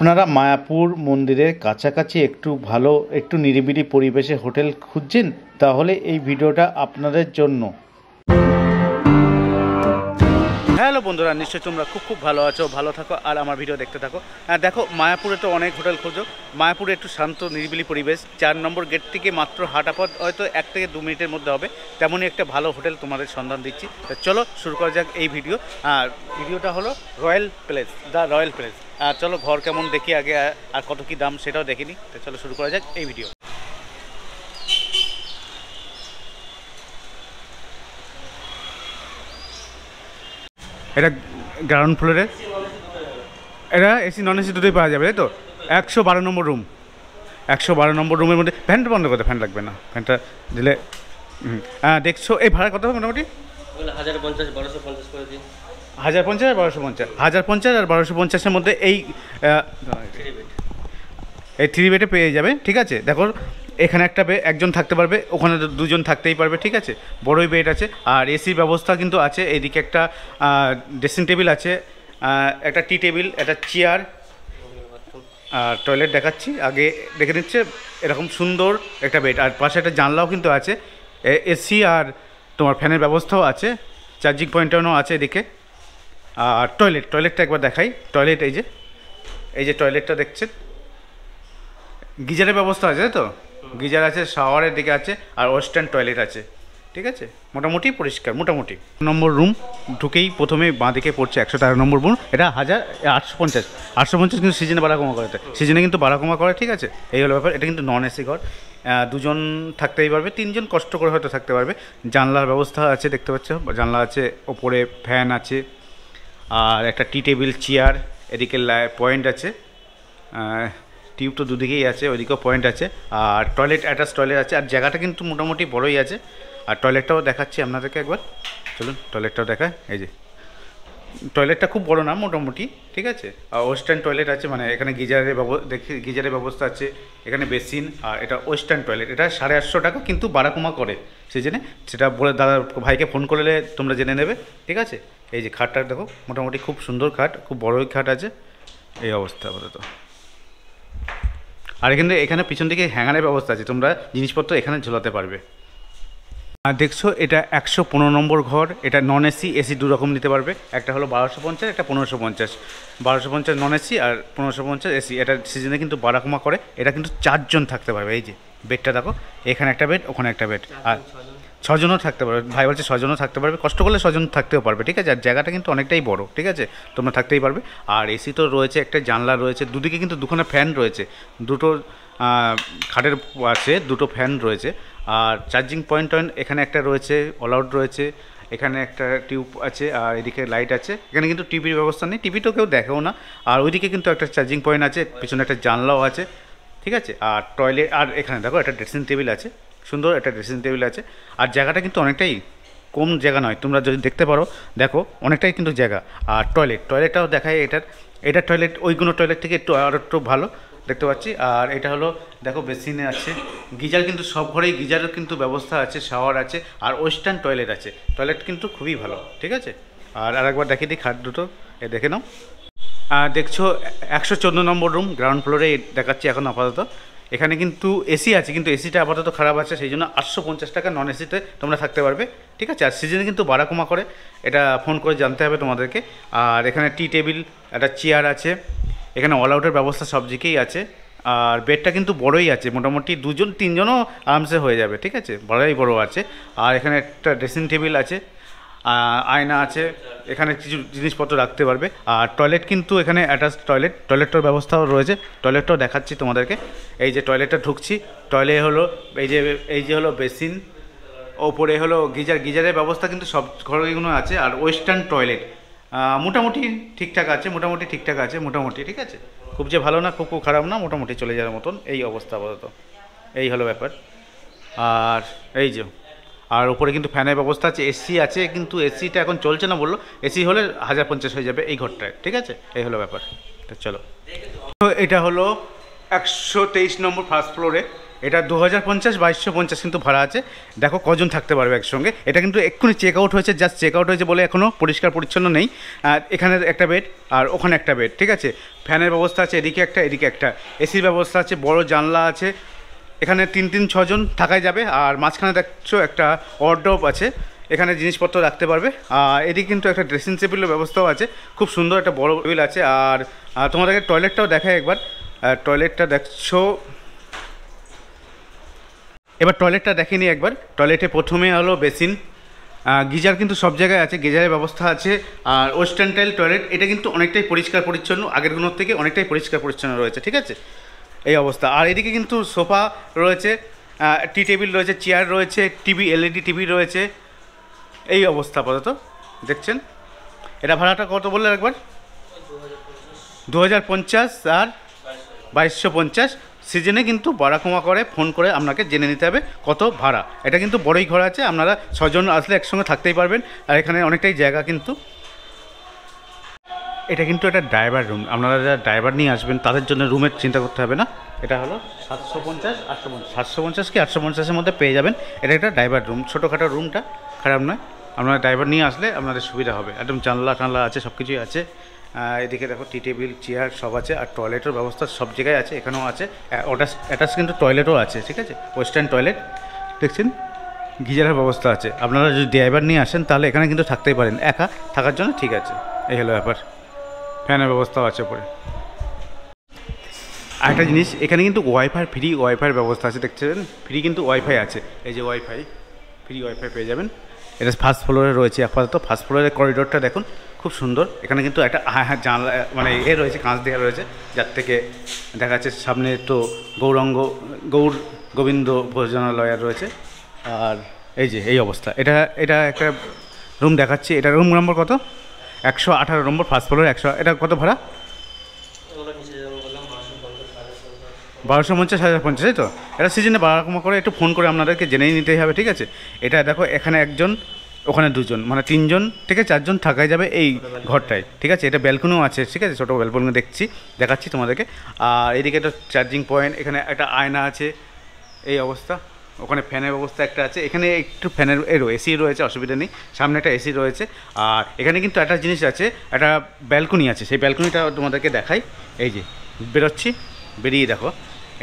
আপনারা মায়াপুর মন্দিরের কাছাকাছি একটু ভালো একটু নিরিবিলি পরিবেশে হোটেল খুঁজছেন, তাহলে এই ভিডিওটা আপনাদের জন্য। হ্যালো বন্ধুরা, নিশ্চয়ই তোমরা খুব ভালো আছো, ভালো থাকো আর আমার ভিডিও দেখতে থাকো। দেখো, মায়াপুরে তো অনেক হোটেল খোঁজো। মায়াপুরে একটু শান্ত নিরিবিলি পরিবেশ, 4 নম্বর গেট থেকে মাত্র হাঁটা পথ, হয়তো 1 থেকে 2 মিনিটের মধ্যে হবে, তেমনই একটা ভালো হোটেল তোমাদের সন্ধান দিচ্ছি। তো চলো শুরু করা যাক এই ভিডিও। আর ভিডিওটা হলো royal place, the royal place. চলো ঘর কেমন দেখি আগে, আর কত কি দাম সেটাও দেখিনি। তো চলো শুরু করা যাক এই ভিডিও। এটা গ্রাউন্ড ফ্লোরে, এটা এসি নন এসি দুটোই পাওয়া যাবে, তাই তো? 112 নম্বর রুম। 112 নম্বর রুমের মধ্যে ফ্যানটা বন্ধ করতে, ফ্যান লাগবে না, ফ্যানটা দিলে। দেখছো এই ভাড়া কত হবে মোটামুটি? 1050 1250 করে দিন। 1050 আর 1250, 1050 আর 1250-এর মধ্যে এই 3 বেডে পেয়ে যাবে। ঠিক আছে, দেখো এখানে একটা একজন থাকতে পারবে, ওখানে দুজন থাকতেই পারবে। ঠিক আছে, বড়ই বেড আছে আর এসির ব্যবস্থা কিন্তু আছে। এইদিকে একটা ড্রেসিং টেবিল আছে, একটা টি টেবিল, একটা চেয়ার আর টয়লেট দেখাচ্ছি, আগে দেখে নিচ্ছে। এরকম সুন্দর একটা বেড, আর পাশে একটা জানলাও কিন্তু আছে, এসি আর তোমার ফ্যানের ব্যবস্থাও আছে, চার্জিং পয়েন্টও আছে এদিকে। আর টয়লেটটা একবার দেখাই। টয়লেট এই যে টয়লেটটা দেখছেন, গিজারের ব্যবস্থা আছে, তাই তো? গিজার আছে, শাওয়ারের দিকে আছে আর ওয়েস্টার্ন টয়লেট আছে। ঠিক আছে, মোটামুটি পরিষ্কার, মোটামুটি। নম্বর রুম ঢুকেই প্রথমে বাঁ দিকে পড়ছে 113 নম্বর রুম। এটা 850 কিন্তু সিজনে বাড়া কমা করে, সিজনে কিন্তু বাড়া কমা করে। ঠিক আছে, এই হলো ব্যাপার। এটা কিন্তু নন এসি ঘর, দুজন থাকতেই পারবে, 3জন কষ্ট করে হয়তো থাকতে পারবে। জানলার ব্যবস্থা আছে, দেখতে পাচ্ছ, জানলা আছে, ওপরে ফ্যান আছে আর একটা টি টেবিল, চেয়ার, এদিকে পয়েন্ট আছে, টিউব তো দুদিকেই আছে, ওইদিকেও পয়েন্ট আছে। আর টয়লেট, অ্যাটাচ টয়লেট আছে, আর জায়গাটা কিন্তু মোটামুটি বড়ই আছে। আর টয়লেটটাও দেখাচ্ছি আপনাদেরকে একবার, চলুন টয়লেটটাও দেখায়। এই যে টয়লেটটা খুব বড় না, মোটামুটি। ঠিক আছে, আর ওয়েস্টার্ন টয়লেট আছে, মানে এখানে গিজারের ব্যবস্থা আছে, এখানে বেসিন। আর এটা ওয়েস্টার্ন টয়লেট, এটা 850 টাকা, কিন্তু বাড়াকমা করে সেই জন্যে। সেটা বলে দাদা ভাইকে ফোন করলে তোমরা জেনে নেবে। ঠিক আছে, এই যে খাটটা দেখো, মোটামুটি খুব সুন্দর খাট, খুব বড়ই খাট আছে। এই অবস্থা আপাতত। আর এখানে পিছন দিকে হ্যাঙ্গারের ব্যবস্থা আছে, তোমরা জিনিসপত্র এখানে ঝোলাতে পারবে। আর দেখছো, এটা 115 নম্বর ঘর। এটা নন এসি এসি দু রকম নিতে পারবে, একটা হলো 1250, একটা 1550। 1250 নন এসি আর 1550 এসি। এটা সিজনে কিন্তু বাড়াকমা করে, এটা কিন্তু 4 জন থাকতে পারবে। এই যে বেডটা দেখো, এখানে একটা বেড, ওখানে একটা বেড, আর 6 জনও থাকতে পারবে। ভাই বলছে 6 জনও থাকতে পারবে, কষ্ট করলে 6 জন থাকতেও পারবে। ঠিক আছে, আর জায়গাটা কিন্তু অনেকটাই বড়। ঠিক আছে, তোমরা থাকতেই পারবে। আর এসি তো রয়েছে, একটা জানলা রয়েছে, দুদিকে কিন্তু দুখানা ফ্যান রয়েছে, দুটো খাটের আছে, দুটো ফ্যান রয়েছে। আর চার্জিং পয়েন্ট এখানে একটা রয়েছে, অল আউট রয়েছে, এখানে একটা টিউব আছে, আর এদিকে লাইট আছে। এখানে কিন্তু টিভির ব্যবস্থা নেই, টিভি তো কেউ দেখেও না। আর ওইদিকে কিন্তু একটা চার্জিং পয়েন্ট আছে, পিছনে একটা জানলাও আছে। ঠিক আছে, আর টয়লেট, আর এখানে দেখো একটা ড্রেসিং টেবিল আছে, সুন্দর একটা ড্রেসিং টেবিল আছে। আর জায়গাটা কিন্তু অনেকটাই কম জায়গা নয়, তোমরা যদি দেখতে পারো, দেখো অনেকটাই কিন্তু জায়গা। আর টয়লেটটাও দেখায়, এটার টয়লেট ওইগুলো টয়লেট থেকে একটু ভালো দেখতে পাচ্ছি। আর এটা হলো দেখো, বেসিনে আছে, গিজার কিন্তু সব ঘরেই গিজারের কিন্তু ব্যবস্থা আছে, শাওয়ার আছে, আর ওয়েস্টার্ন টয়লেট আছে। টয়লেট কিন্তু খুবই ভালো। ঠিক আছে, আর আরেকবার দেখিয়ে দিই খাট দুটো, দেখে নাও। দেখছো 114 নম্বর রুম, গ্রাউন্ড ফ্লোরে দেখাচ্ছি এখন আপাতত। এখানে কিন্তু এসি আছে, কিন্তু এসিটা আপাতত খারাপ আছে, সেই জন্য 850 টাকা নন এসিতে তোমরা থাকতে পারবে। ঠিক আছে, আর সিজনে কিন্তু বাড়াকমা করে, এটা ফোন করে জানতে হবে তোমাদেরকে। আর এখানে টি টেবিল, একটা চেয়ার আছে, এখানে অল আউটের ব্যবস্থা সব দিকেই আছে। আর বেডটা কিন্তু বড়ই আছে, মোটামুটি 2জন 3জনও আরামসে হয়ে যাবে। ঠিক আছে, বড় আছে। আর এখানে একটা ড্রেসিং টেবিল আছে, আয়না আছে, এখানে কিছু জিনিসপত্র রাখতে পারবে। আর টয়লেট কিন্তু এখানে অ্যাটাচ টয়লেটটার ব্যবস্থাও রয়েছে, টয়লেটটাও দেখাচ্ছি তোমাদেরকে। এই যে টয়লেটটা ঢুকছি, টয়লেট হলো এই যে হলো বেসিন, ওপরে হলো গিজারের ব্যবস্থা কিন্তু সব ঘরগুলো আছে। আর ওয়েস্টার্ন টয়লেট মোটামুটি ঠিকঠাক আছে, মোটামুটি ঠিক আছে, খুব যে ভালো না, খুব খারাপ না, মোটামুটি চলে যাওয়ার মতন এই অবস্থা আপাতত। এই হলো ব্যাপার। আর এই যে, আর উপরে কিন্তু ফ্যানের ব্যবস্থা আছে, এসি আছে, কিন্তু এসিটা এখন চলছে না বললো, এসি হলে 1050 হয়ে যাবে এই ঘরটায়। ঠিক আছে, এই হলো ব্যাপার। তো চলো, তো এটা হলো 123 নম্বর ফার্স্ট ফ্লোরে। এটা 2050 2250 কিন্তু ভাড়া আছে। দেখো কজন থাকতে পারবে একসঙ্গে। এটা কিন্তু এক্ষুনি চেক আউট হয়েছে, জাস্ট চেক আউট হয়েছে বলে এখনও পরিষ্কার পরিচ্ছন্ন নেই। এখানে একটা বেড আর ওখানে একটা বেড, ঠিক আছে। ফ্যানের ব্যবস্থা আছে, এদিকে একটা এদিকে একটা, এসির ব্যবস্থা আছে, বড় জানলা আছে। এখানে 3 6 জন থাকাই যাবে। আর মাঝখানে দেখছো একটা ওয়ার্ডরোব আছে, এখানে জিনিসপত্র রাখতে পারবে। আর এদিকে কিন্তু একটা ড্রেসিং টেবিলের ব্যবস্থাও আছে, খুব সুন্দর একটা বড় টেবিল আছে। আর তোমাদেরকে টয়লেটটাও দেখায় একবার। টয়লেটটা দেখছো, এবার টয়লেটটা দেখে নিই একবার। টয়লেটে প্রথমে হলো বেসিন, গিজার কিন্তু সব জায়গায় আছে, গিজারের ব্যবস্থা আছে। আর ওয়েস্টার্ন টাইল টয়লেট, এটা কিন্তু অনেকটাই পরিষ্কার পরিচ্ছন্ন, আগেরগুলোর থেকে অনেকটাই পরিষ্কার পরিচ্ছন্ন রয়েছে, ঠিক আছে, এই অবস্থা। আর এদিকে কিন্তু সোফা রয়েছে, টি টেবিল রয়েছে, চেয়ার রয়েছে, টিভি, এলইডি টিভি রয়েছে, এই অবস্থা আপাতত দেখছেন। এটা ভাড়াটা কত বললেন একবার? 2050 আর 2250। সিজনে কিন্তু ভাড়া কমা করে ফোন করে আপনাকে জেনে নিতে হবে কত ভাড়া। এটা কিন্তু বড়ই ঘর আছে, আপনারা 6 জন আসলে একসঙ্গে থাকতেই পারবেন। আর এখানে অনেকটাই জায়গা কিন্তু। এটা কিন্তু একটা ড্রাইভার রুম, আপনারা যারা ড্রাইভার নিয়ে আসবেন তাদের জন্য রুমের চিন্তা করতে হবে না। এটা হলো 750 850, 750 কি 850-এর মধ্যে পেয়ে যাবেন। এটা একটা ড্রাইভার রুম, ছোটোখাটো রুমটা, খারাপ নয়। আপনারা ড্রাইভার নিয়ে আসলে আপনাদের সুবিধা হবে। একদম জানলা টানলা আছে, সব কিছুই আছে। এদিকে দেখো টি টেবিল, চেয়ার সব আছে। আর টয়লেটের ব্যবস্থা সব জায়গায় আছে, এখানেও আছে। অ্যাটাচ কিন্তু টয়লেটও আছে, ঠিক আছে, ওয়েস্টার্ন টয়লেট দেখছেন। গিজারের ব্যবস্থা আছে। আপনারা যদি ড্রাইভার নিয়ে আসেন তাহলে এখানে কিন্তু থাকতেই পারেন, একা থাকার জন্য ঠিক আছে। এই হলো ব্যাপার। ফ্যানের ব্যবস্থাও আছে উপরে। আরেকটা জিনিস, এখানে কিন্তু ওয়াইফাই, ফ্রি ওয়াইফাইয়ের ব্যবস্থা আছে, দেখছেন ফ্রি কিন্তু ওয়াইফাই আছে। এই যে ওয়াইফাই, ফ্রি ওয়াইফাই পেয়ে যাবেন। এটা ফার্স্ট ফ্লোরে রয়েছে আপাতত। ফার্স্ট ফ্লোরের করিডোরটা দেখুন, খুব সুন্দর। এখানে কিন্তু একটা জানলা মানে রয়েছে, কাঁচ দেওয়া রয়েছে, যার থেকে দেখা যাচ্ছে সামনে তো গৌর গোবিন্দ ভোজনালয় রয়েছে। আর এই যে এই অবস্থা। এটা একটা রুম দেখাচ্ছি। এটা রুম নম্বর কত? 118 নম্বর, ফার্স্ট ফ্লোরে 100। এটা কত ভাড়া? 1250 1050, তাই তো। এটা সিজনে ভাড়া কমা করে একটু ফোন করে আপনাদেরকে জেনেই নিতেই হবে, ঠিক আছে। এটা দেখো, এখানে একজন, ওখানে দুজন, মানে 3 জন থেকে 4 জন থাকাই যাবে এই ঘরটায়, ঠিক আছে। এটা ব্যালকনিও আছে, ঠিক আছে, ছোটো ব্যালকনি দেখাচ্ছি তোমাদেরকে। আর এদিকে একটা চার্জিং পয়েন্ট, এখানে একটা আয়না আছে, এই অবস্থা। ওখানে ফ্যানের ব্যবস্থা একটা আছে। এখানে একটু ফ্যানের এসি রয়েছে, অসুবিধা নেই। সামনে একটা এসি রয়েছে। আর এখানে কিন্তু একটা জিনিস আছে, একটা ব্যালকনি আছে। সেই ব্যালকনিটা তোমাদেরকে দেখাই। এই যে বেরোচ্ছি, বেরিয়ে দেখো,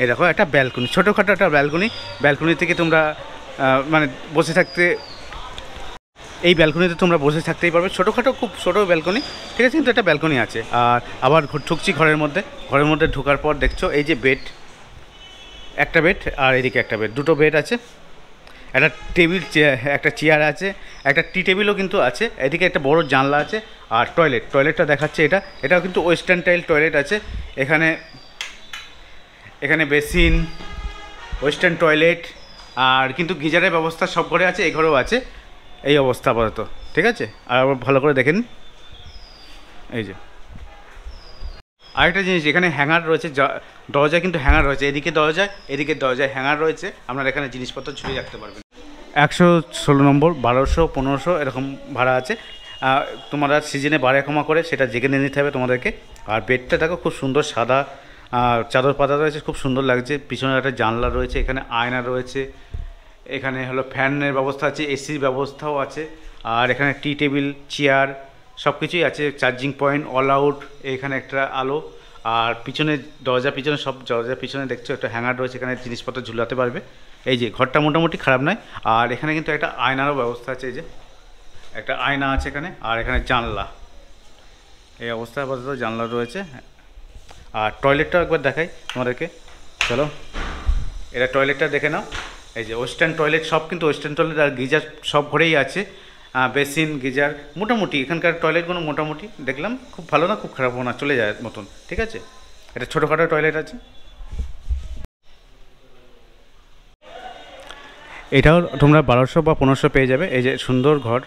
এই দেখো একটা ব্যালকনি, ছোটোখাটো একটা ব্যালকনি। ব্যালকনি থেকে তোমরা মানে বসে থাকতে, এই ব্যালকনিতে তোমরা বসে থাকতেই পারবে। ছোটোখাটো, খুব ছোটো ব্যালকনি, ঠিক আছে, কিন্তু একটা ব্যালকনি আছে। আর আবার ঢুকছি ঘরের মধ্যে ঢোকার পর দেখছো এই যে বেড, একটা বেড, আর এদিকে একটা বেড, দুটো বেড আছে। একটা টেবিল, একটা চেয়ার আছে, একটা টি টেবিলও কিন্তু আছে। এদিকে একটা বড় জানলা আছে। আর টয়লেটটা দেখাচ্ছে। এটাও কিন্তু ওয়েস্টার্ন টাইল টয়লেট আছে। এখানে বেসিন, ওয়েস্টার্ন টয়লেট, আর কিন্তু গিজারের ব্যবস্থা সব ঘরে আছে, এই ঘরেও আছে। এই অবস্থা আপাতত, ঠিক আছে। আর আবার ভালো করে দেখেন, এই যে আরেকটা জিনিস, এখানে হ্যাঙ্গার রয়েছে, দরজায় কিন্তু হ্যাঙ্গার রয়েছে। এদিকে দরজায় হ্যাঙ্গার রয়েছে, আপনারা এখানে জিনিসপত্র ঝুলিয়ে রাখতে পারবেন। 116 নম্বর, 1200 1500 এরকম ভাড়া আছে। তোমরা সিজনে ভাড়া কমা করে সেটা জেগে নিয়ে নিতে হবে তোমাদেরকে। আর বেডটা দেখো, খুব সুন্দর সাদা চাদর পাতা রয়েছে, খুব সুন্দর লাগছে। পিছনে একটা জানলা রয়েছে, এখানে আয়না রয়েছে, এখানে হলো ফ্যানের ব্যবস্থা আছে, এসির ব্যবস্থাও আছে। আর এখানে টি টেবিল, চেয়ার সব কিছুই আছে, চার্জিং পয়েন্ট, অল আউট, এখানে একটা আলো। আর পিছনে দরজার পিছনে দেখছো একটা হ্যাঙ্গার রয়েছে, এখানে জিনিসপত্র ঝুলাতে পারবে। এই যে ঘরটা মোটামুটি খারাপ নয়। আর এখানে কিন্তু একটা আয়নারও ব্যবস্থা আছে, এই যে একটা আয়না আছে এখানে। আর এখানে জানলা, এই অবস্থা আপাতত জানলা রয়েছে। আর টয়লেটটাও একবার দেখাই তোমাদেরকে, চলো। এটা টয়লেটটা দেখে নাও। এই যে ওয়েস্টার্ন টয়লেট, সব কিন্তু ওয়েস্টার্ন টয়লেট। আর গিজার সব ঘরেই আছে, বেসিন, গিজার মোটামুটি। এখানকার টয়লেটগুলো মোটামুটি দেখলাম, খুব ভালো না, খুব খারাপও না, চলে যায় মতন, ঠিক আছে। এটা ছোটোখাটো টয়লেট আছে। এটাও তোমরা 1200 বা 1500 পেয়ে যাবে। এই যে সুন্দর ঘর।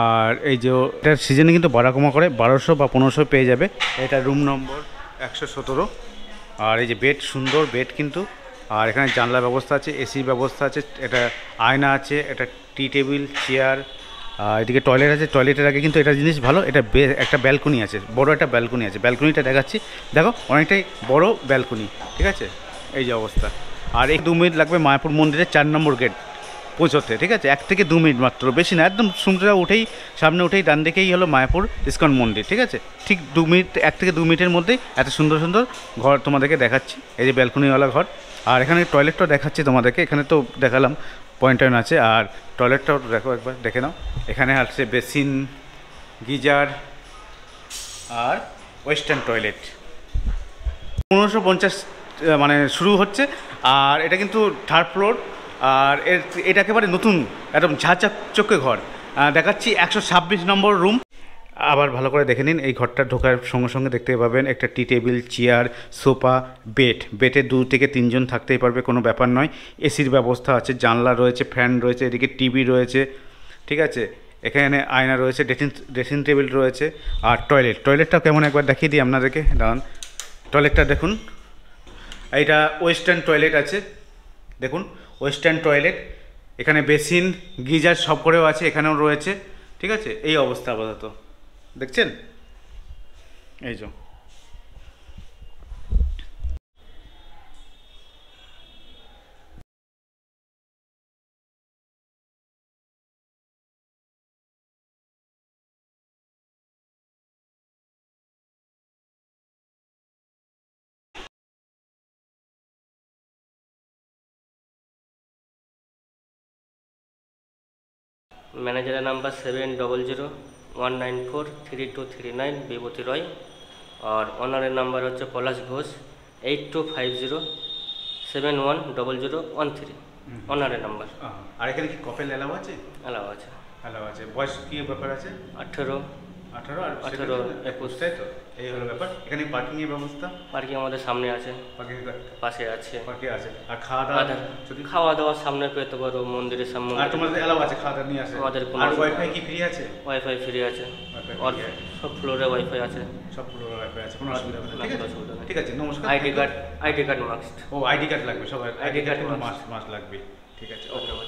আর এই যে এটার সিজনে কিন্তু ভাড়া কমা করে 1200 বা 1500 পেয়ে যাবে। এটা রুম নম্বর 117। আর এই যে বেড, সুন্দর বেড কিন্তু। আর এখানে জানলার ব্যবস্থা আছে, এসির ব্যবস্থা আছে, এটা আয়না আছে, এটা টি টেবিল, চেয়ার। এদিকে টয়লেট আছে। টয়লেটের আগে কিন্তু এটা জিনিস ভালো, এটা একটা ব্যালকনি আছে, বড় একটা ব্যালকনি আছে। ব্যালকনিটা দেখাচ্ছি, দেখো অনেকটাই বড় ব্যালকনি, ঠিক আছে। এই যে অবস্থা। আর 1-2 মিনিট লাগবে মায়াপুর মন্দিরের 4 নম্বর গেট পৌঁছতে, ঠিক আছে? 1 থেকে 2 মিনিট মাত্র, বেশি না, একদম সমুদ্র উঠেই সামনে উঠেই ডান দিকেই হলো মায়াপুর ইস্কন মন্দির, ঠিক আছে? ঠিক 2 মিনিট, 1 থেকে 2 মিনিটের মধ্যেই এত সুন্দর সুন্দর ঘর তোমাদেরকে দেখাচ্ছি। এই যে ব্যালকনিওয়ালা ঘর, আর এখানে টয়লেটটাও দেখাচ্ছি তোমাদেরকে। এখানে তো দেখালাম পয়েন্ট আছে, আর টয়লেটটাও দেখো, একবার দেখে নাও। এখানে আছে বেসিন, গিজার আর ওয়েস্টার্ন টয়লেট। 1550 মানে শুরু হচ্ছে, আর এটা কিন্তু 3rd ফ্লোর, আর এটা একেবারে নতুন, একদম ঝাঁচকচকে ঘর। দেখাচ্ছি 126 নম্বর রুম। আবার ভালো করে দেখে নিন, এই ঘরটা ঢোকার সঙ্গে সঙ্গে দেখতে পাবেন একটা টি টেবিল, চেয়ার, সোফা, বেডে 2 থেকে 3 জন থাকতেই পারবে, কোনো ব্যাপার নয়। এসির ব্যবস্থা আছে, জানলা রয়েছে, ফ্যান রয়েছে, এদিকে টিভি রয়েছে, ঠিক আছে? এখানে আয়না রয়েছে, ড্রেসিং টেবিল রয়েছে, আর টয়লেটটাও কেমন একবার দেখিয়ে দিই আপনাদেরকে, দাঁড়ান। টয়লেটটা দেখুন, এইটা ওয়েস্টার্ন টয়লেট আছে, দেখুন ওয়েস্টার্ন টয়লেট। এখানে বেসিন, গিজার সব করেও আছে, এখানেও রয়েছে, ঠিক আছে? এই অবস্থা আপাতত দেখছেন, এই যে। ম্যানেজারের নাম্বার 7001943239 বিভূতি রয়, আর ওনারের নাম্বার হচ্ছে পলাশ ঘোষ 8250710013, ওনারের নাম্বার। আর এখানে কি কপেল এলাও আছে? এলাও আছে। এলাও আছে। বয়স কি ব্যাপার আছে? 18 আর 18 21, তাই তো? এই হলো ব্যাপার। এখানে পার্কিংয়ের ব্যবস্থা? পার্কিং আমাদের সামনে আছে, পার্কিং পাশে আছে। পার্কিং আছে। আর খাওয়া দাওয়া যদি খাওয়া দাওয়া সামনে পেতে পারো মন্দিরের সামনে। আর তোমাদের এলাও আছে খাওয়া দাওয়া নিয়ে আসে? আমাদের কোনো আর ওয়াইফাই কি ফ্রি আছে? ওয়াইফাই ফ্রি আছে, Wi-Fi আর free আছে। সব ফ্লোরে ওয়াইফাই আছে। সব পুরো ওয়াইফাই আছে, কোনো অসুবিধা হবে না, ঠিক আছে? অসুবিধা নেই। ঠিক আছে, নমস্কার। ID card must. ও আইডি কার্ড লাগবে, সবার ID card ID card must লাগবে, ঠিক আছে? ধন্যবাদ।